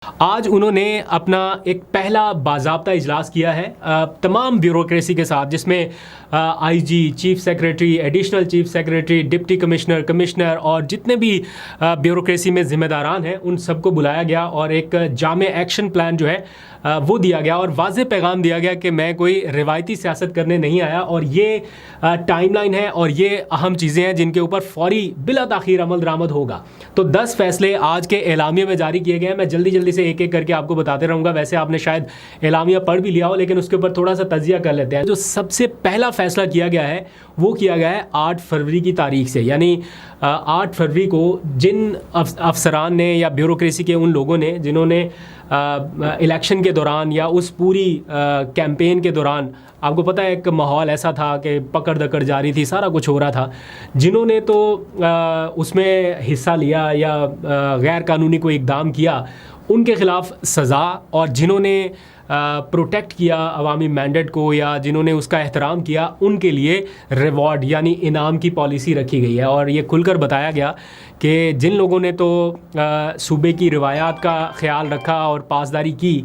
आज उन्होंने अपना एक पहला बाज़ाब्ता इजलास किया है तमाम ब्यूरोक्रेसी के साथ, जिसमें IG, chief secretary, additional chief secretary, deputy commissioner, commissioner और जितने भी ब्यूरोक्रेसी में ज़िम्मेदारान हैं उन सबको बुलाया गया और एक जामे एक्शन प्लान जो है वो दिया गया और वाज़ेह पैगाम दिया गया कि मैं कोई रिवायती सियासत करने नहीं आया और ये टाइमलाइन है और ये अहम चीज़ें हैं जिनके ऊपर फौरी बिला ताख़ीर अमल दरामद होगा। तो 10 फैसले आज के एलामिया में जारी किए गए हैं। मैं जल्दी से एक एक करके आपको बताते रहूँगा। वैसे आपने शायद एलामिया पढ़ भी लिया हो, लेकिन उसके ऊपर थोड़ा सा तजिया कर लेते हैं। जो सबसे पहला फैसला किया गया है वो किया गया है 8 फरवरी की तारीख से, यानी 8 फरवरी को जिन अफसरान ने या ब्यूरोक्रेसी के उन लोगों ने जिन्होंने इलेक्शन के दौरान या उस पूरी कैंपेन के दौरान, आपको पता है एक माहौल ऐसा था कि पकड़ दकड़ जारी थी, सारा कुछ हो रहा था, जिन्होंने तो उसमें हिस्सा लिया या गैर कानूनी कोई इक़दाम किया उनके ख़िलाफ़ सज़ा, और जिन्होंने प्रोटेक्ट किया अवामी मैंडेट को या जिन्होंने उसका एहतराम किया उनके लिए रिवॉर्ड यानी इनाम की पॉलिसी रखी गई है। और ये खुलकर बताया गया कि जिन लोगों ने तो सूबे की रिवायात का ख्याल रखा और पासदारी की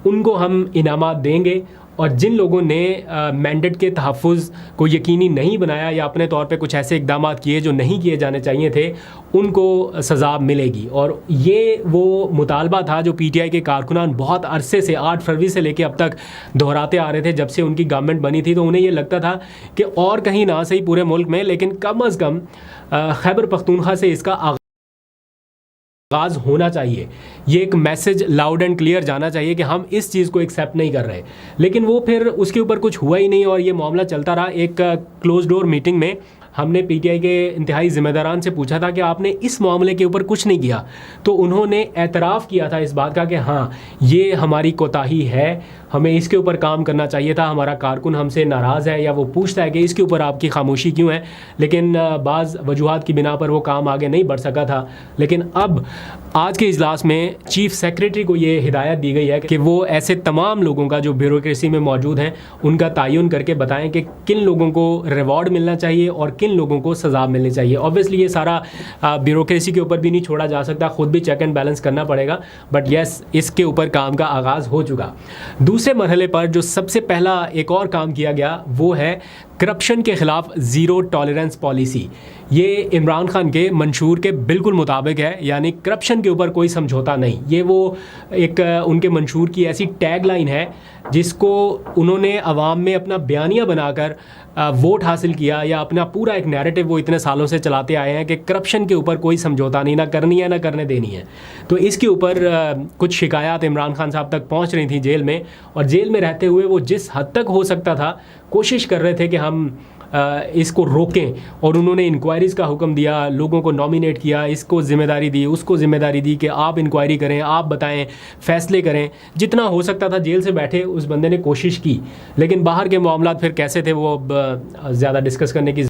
उनको हम इनामात देंगे, और जिन लोगों ने मैंडेट के तहफ़्फ़ुज़ को यकीनी नहीं बनाया या अपने तौर पे कुछ ऐसे इक़दाम किए जो नहीं किए जाने चाहिए थे उनको सज़ा मिलेगी। और ये वो मुतालबा था जो पीटीआई के कारकुनान बहुत अरसे से 8 फरवरी से लेकर अब तक दोहराते आ रहे थे। जब से उनकी गवर्नमेंट बनी थी तो उन्हें ये लगता था कि और कहीं ना सही पूरे मुल्क में, लेकिन कम अज़ कम खैबर पख्तूनख्वा से इसका आगाज़ होना चाहिए। ये एक मैसेज लाउड एंड क्लियर जाना चाहिए कि हम इस चीज़ को एक्सेप्ट नहीं कर रहे। लेकिन वो फिर उसके ऊपर कुछ हुआ ही नहीं और ये मामला चलता रहा। एक क्लोज डोर मीटिंग में हमने पीटीआई के इंतहाई ज़िम्मेदारान से पूछा था कि आपने इस मामले के ऊपर कुछ नहीं किया, तो उन्होंने एतराफ़ किया था इस बात का कि हाँ ये हमारी कोताही है, हमें इसके ऊपर काम करना चाहिए था, हमारा कारकुन हमसे नाराज़ है या वो पूछता है कि इसके ऊपर आपकी खामोशी क्यों है, लेकिन बाज़ वजूहात की बिना पर वो काम आगे नहीं बढ़ सका था। लेकिन अब आज के इजलास में चीफ सेक्रेटरी को ये हिदायत दी गई है कि वो ऐसे तमाम लोगों का जो ब्यूरोक्रेसी में मौजूद हैं उनका तयन करके बताएं कि किन लोगों को रिवॉर्ड मिलना चाहिए और किन लोगों को सज़ा मिलनी चाहिए। ऑब्वियसली ये सारा ब्यूरोक्रेसी के ऊपर भी नहीं छोड़ा जा सकता, ख़ुद भी चेक एंड बैलेंस करना पड़ेगा, बट येस इसके ऊपर काम का आगाज़ हो चुका। दूसरे मरहले पर जो सबसे पहला एक और काम किया गया वो है करप्शन के ख़िलाफ़ ज़ीरो टॉलरेंस पॉलिसी। ये इमरान खान के मंशूर के बिल्कुल मुताबिक है, यानी करप्शन के ऊपर कोई समझौता नहीं। ये वो एक उनके मंशूर की ऐसी टैग लाइन है जिसको उन्होंने अवाम में अपना बयानिया बनाकर वोट हासिल किया, या अपना पूरा एक नैरेटिव वो इतने सालों से चलाते आए हैं कि करप्शन के ऊपर कोई समझौता नहीं, ना करनी है ना करने देनी है। तो इसके ऊपर कुछ शिकायत इमरान खान साहब तक पहुंच रही थी जेल में, और जेल में रहते हुए वो जिस हद तक हो सकता था कोशिश कर रहे थे कि हम इसको रोकें, और उन्होंने इंक्वायरीज़ का हुक्म दिया, लोगों को नॉमिनेट किया, इसको ज़िम्मेदारी दी, उसको ज़िम्मेदारी दी कि आप इंक्वायरी करें, आप बताएं, फ़ैसले करें। जितना हो सकता था जेल से बैठे उस बंदे ने कोशिश की, लेकिन बाहर के मामला फिर कैसे थे वो अब ज़्यादा डिस्कस करने की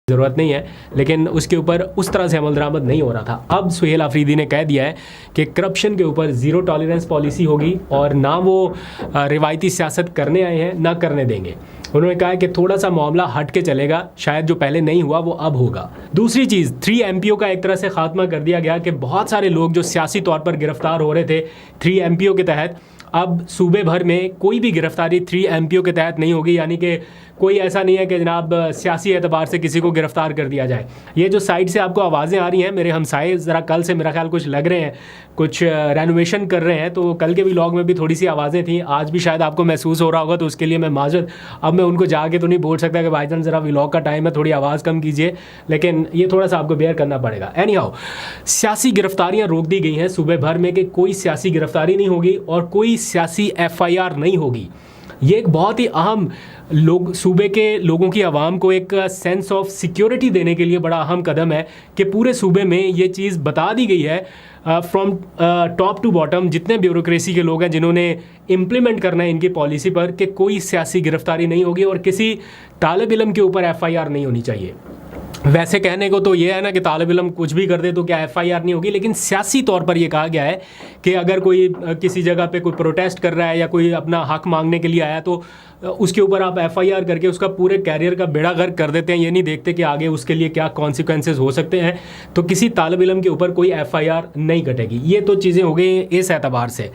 ज़रूरत नहीं है, लेकिन उसके ऊपर उस तरह से अमल दरामद नहीं हो रहा था। अब सुहेल आफरीदी ने कह दिया है कि करप्शन के ऊपर ज़ीरो टॉलरेंस पॉलिसी होगी और ना वो रिवायती सियासत करने आए हैं ना करने देंगे। उन्होंने कहा है कि थोड़ा सा मामला हट के चलेगा, शायद जो पहले नहीं हुआ वो अब होगा। दूसरी चीज़ 3 MPO का एक तरह से ख़ात्मा कर दिया गया कि बहुत सारे लोग जो सियासी तौर पर गिरफ़्तार हो रहे थे 3 MPO के तहत, अब सूबे भर में कोई भी गिरफ़्तारी 3 MPO के तहत नहीं होगी। यानी कि कोई ऐसा नहीं है कि जनाब सियासी एतबार से किसी को गिरफ़्तार कर दिया जाए। ये जो साइड से आपको आवाज़ें आ रही हैं, मेरे हमसाए ज़रा कल से मेरा ख्याल कुछ लग रहे हैं, कुछ रेनोवेशन कर रहे हैं, तो कल के व्लॉग में भी थोड़ी सी आवाज़ें थी, आज भी शायद आपको महसूस हो रहा होगा, तो उसके लिए मैं माजरत। अब मैं उनको जाके तो नहीं बोल सकता कि भाईजान ज़रा व्लॉग का टाइम है, थोड़ी आवाज़ कम कीजिए, लेकिन ये थोड़ा सा आपको बेयर करना पड़ेगा। एनी हाउ, सियासी गिरफ़्तारियाँ रोक दी गई हैं सूबे भर में कि कोई सियासी गिरफ़्तारी नहीं होगी और कोई सियासी FIR नहीं होगी। ये एक बहुत ही अहम सूबे के लोगों की आवाम को एक सेंस ऑफ सिक्योरिटी देने के लिए बड़ा अहम कदम है कि पूरे सूबे में ये चीज़ बता दी गई है फ्रॉम टॉप टू बॉटम, जितने ब्यूरोक्रेसी के लोग हैं जिन्होंने इम्प्लीमेंट करना है इनकी पॉलिसी पर, कि कोई सियासी गिरफ्तारी नहीं होगी और किसी तालिब इल्म के ऊपर FIR नहीं होनी चाहिए। वैसे कहने को तो ये है ना कि तालिब इल्म कुछ भी कर दे तो क्या एफआईआर नहीं होगी, लेकिन सियासी तौर पर ये कहा गया है कि अगर कोई किसी जगह पे कोई प्रोटेस्ट कर रहा है या कोई अपना हक मांगने के लिए आया तो उसके ऊपर आप एफआईआर करके उसका पूरे कैरियर का बेड़ा गर्क कर देते हैं। ये नहीं देखते कि आगे उसके लिए क्या कॉन्सिक्वेंसेज हो सकते हैं। तो किसी तालिब इल्म के ऊपर कोई एफआईआर नहीं कटेगी। ये तो चीज़ें हो गई इस एतबार से।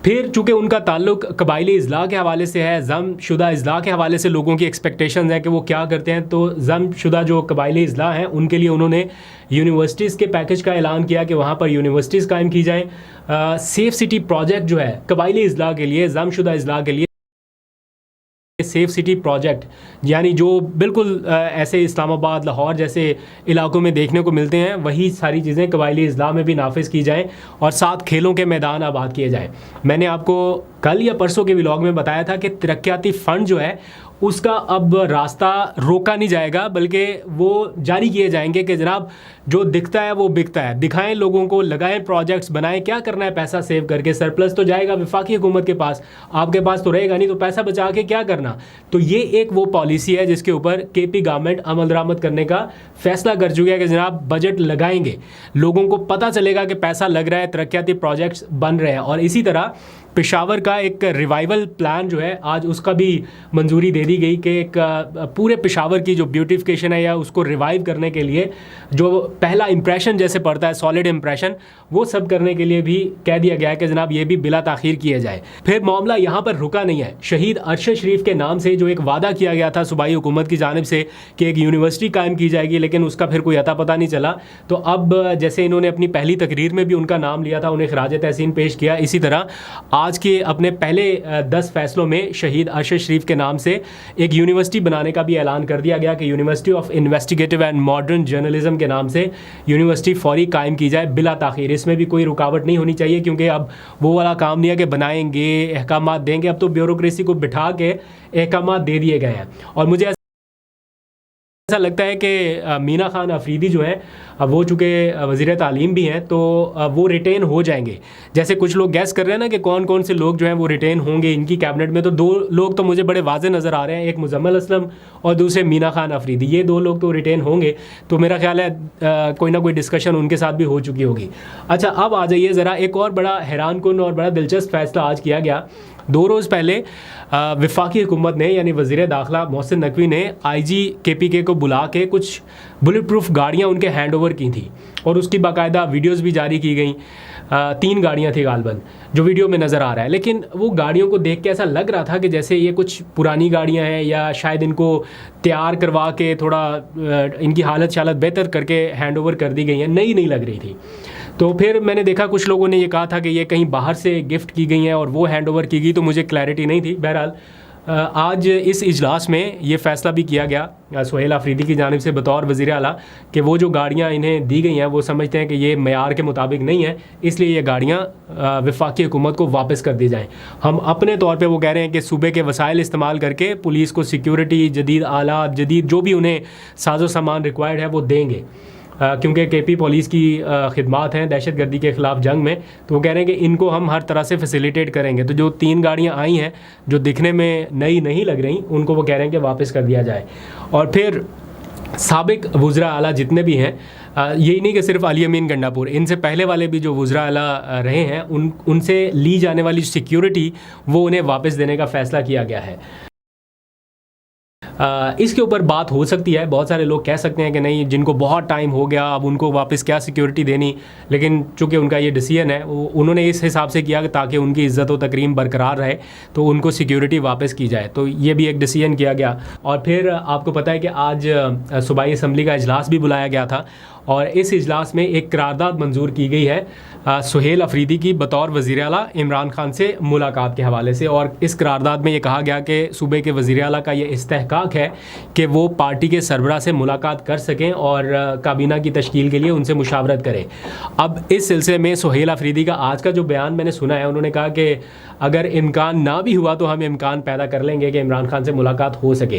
फिर चूँकि उनका ताल्लुक कबायली इज़लाह के हवाले से है, ज़म-शुदा इज़लाह के हवाले से लोगों की एक्सपेक्टेशंस हैं कि वो क्या करते हैं। तो ज़म-शुदा जो कबायली इज़लाह हैं उनके लिए उन्होंने यूनिवर्सिटीज़ के पैकेज का ऐलान किया कि वहाँ पर यूनिवर्सिटीज़ कायम की जाएँ। सेफ़ सिटी प्रोजेक्ट जो है कबायली इज़लाह के लिए, ज़म-शुदा इज़लाह के लिए सेफ़ सिटी प्रोजेक्ट, यानी जो बिल्कुल ऐसे इस्लामाबाद, लाहौर जैसे इलाकों में देखने को मिलते हैं, वही सारी चीज़ें कबायली इस्लाम में भी नाफिज की जाएँ और साथ खेलों के मैदान आबाद किए जाएँ। मैंने आपको कल या परसों के व्लॉग में बताया था कि तरक्याती फ़ंड जो है उसका अब रास्ता रोका नहीं जाएगा, बल्कि वो जारी किए जाएंगे कि जनाब जो दिखता है वो बिकता है, दिखाएं लोगों को, लगाएं प्रोजेक्ट्स बनाएं, क्या करना है पैसा सेव करके, सरप्लस तो जाएगा वफाकी हुकूमत के पास, आपके पास तो रहेगा नहीं, तो पैसा बचा के क्या करना। तो ये एक वो पॉलिसी है जिसके ऊपर केपी गवर्नमेंट अमल दरामद करने का फैसला कर चुकी है कि जनाब बजट लगाएंगे, लोगों को पता चलेगा कि पैसा लग रहा है, तरक्याती प्रोजेक्ट्स बन रहे हैं। और इसी तरह पेशावर का एक रिवाइवल प्लान जो है आज उसका भी मंजूरी दे दी गई कि एक पूरे पेशावर की जो ब्यूटिफिकेशन है या उसको रिवाइव करने के लिए जो पहला इंप्रेशन जैसे पड़ता है, सॉलिड इंप्रेशन, वो सब करने के लिए भी कह दिया गया है कि जनाब ये भी बिला ताखीर किया जाए। फिर मामला यहाँ पर रुका नहीं है। शहीद अरशद शरीफ के नाम से जो एक वादा किया गया था सूबाई हुकूमत की जानिब से कि एक यूनिवर्सिटी कायम की जाएगी, लेकिन उसका फिर कोई अता पता नहीं चला। तो अब जैसे इन्होंने अपनी पहली तकरीर में भी उनका नाम लिया था, उन्हें खराज तहसीन पेश किया, इसी तरह आज के अपने पहले 10 फैसलों में शहीद अरशद शरीफ के नाम से एक यूनिवर्सिटी बनाने का भी ऐलान कर दिया गया कि university of investigative and modern journalism के नाम से यूनिवर्सिटी फौरी कायम की जाए बिला ताखीर। इसमें भी कोई रुकावट नहीं होनी चाहिए, क्योंकि अब वो वाला काम नहीं है कि बनाएंगे, अहकामात देंगे, अब तो ब्यूरोक्रेसी को बिठा के अहकामात दे दिए गए हैं। और मुझे ऐसा लगता है कि मीना खान अफरीदी जो है वो चूँकि वज़ीर तालीम भी हैं तो वो रिटेन हो जाएंगे। जैसे कुछ लोग गैस कर रहे हैं ना कि कौन कौन से लोग जो हैं वो रिटेन होंगे इनकी कैबिनेट में, तो 2 लोग तो मुझे बड़े वाज़े नज़र आ रहे हैं, एक मुजम्मिल असलम और दूसरे मीना खान अफरीदी। ये 2 लोग तो रिटेन होंगे, तो मेरा ख्याल है कोई ना कोई डिस्कशन उनके साथ भी हो चुकी होगी। अच्छा, अब आ जाइए ज़रा एक और बड़ा हैरान कुन और बड़ा दिलचस्प फैसला आज किया गया। 2 रोज़ पहले वफाकी हुकूमत ने यानी वज़ीर दाखिला मोहसिन नकवी ने IG KPK को बुला के कुछ बुलेट प्रूफ गाड़ियाँ उनके हैंड ओवर की थी और उसकी बाकायदा वीडियोस भी जारी की गई। 3 गाड़ियाँ थी गालबन जो वीडियो में नज़र आ रहा है, लेकिन वो गाड़ियों को देख के ऐसा लग रहा था कि जैसे ये कुछ पुरानी गाड़ियाँ हैं या शायद इनको तैयार करवा के थोड़ा इनकी हालत बेहतर करके हैंड ओवर कर दी गई हैं, नई नहीं लग रही थी। तो फिर मैंने देखा कुछ लोगों ने ये कहा था कि ये कहीं बाहर से गिफ्ट की गई हैं और वो हैंड ओवर की गई, तो मुझे क्लैरिटी नहीं थी। बहरहाल आज इस इजलास में ये फ़ैसला भी किया गया सुहेल अफरीदी की जानिब से बतौर वज़ीर आला कि वो जो गाड़ियाँ इन्हें दी गई हैं वो समझते हैं कि ये मेयार के मुताबिक नहीं है, इसलिए ये गाड़ियाँ वफाकी हुकूमत को वापस कर दी जाएँ। हम अपने तौर पे वो कह रहे हैं कि सूबे के वसाइल इस्तेमाल करके पुलिस को सिक्योरिटी, जदीद आलात, जदीद जो भी उन्हें साजो सामान रिक्वायर्ड है वो देंगे, क्योंकि केपी पुलिस की खिदमात हैं दहशतगर्दी के ख़िलाफ़ जंग में, तो वो कह रहे हैं कि इनको हम हर तरह से फैसिलिटेट करेंगे। तो जो 3 गाड़ियाँ आई हैं जो दिखने में नई नहीं लग रही, उनको वो कह रहे हैं कि वापस कर दिया जाए। और फिर साबिक वुज़रा आला जितने भी हैं, यही नहीं कि सिर्फ अली अमीन गंडापुर, इनसे पहले वाले भी जो वुज़रा आला रहे हैं उनसे ली जाने वाली सिक्योरिटी वो उन्हें वापस देने का फ़ैसला किया गया है। इसके ऊपर बात हो सकती है, बहुत सारे लोग कह सकते हैं कि नहीं, जिनको बहुत टाइम हो गया अब उनको वापस क्या सिक्योरिटी देनी, लेकिन चूँकि उनका ये डिसीजन है उन्होंने इस हिसाब से किया कि ताकि उनकी इज़्ज़त व तकरीम बरकरार रहे तो उनको सिक्योरिटी वापस की जाए, तो ये भी एक डिसीजन किया गया। और फिर आपको पता है कि आज सूबाई असम्बली का इजलास भी बुलाया गया था और इस इजलास में एक करारदाद मंजूर की गई है सुहेल अफरीदी की बतौर वज़ीर आला इमरान खान से मुलाकात के हवाले से। और इस करारदाद में ये कहा गया कि सूबे के वज़ीर आला का ये इस्तेहकाक है कि वो पार्टी के सरबराह से मुलाकात कर सकें और काबीना की तश्कील के लिए उनसे मुशावरत करें। अब इस सिलसिले में सुहेल अफरीदी का आज का जो बयान मैंने सुना है, उन्होंने कहा कि अगर इम्कान ना भी हुआ तो हम इम्कान पैदा कर लेंगे कि इमरान खान से मुलाकात हो सके।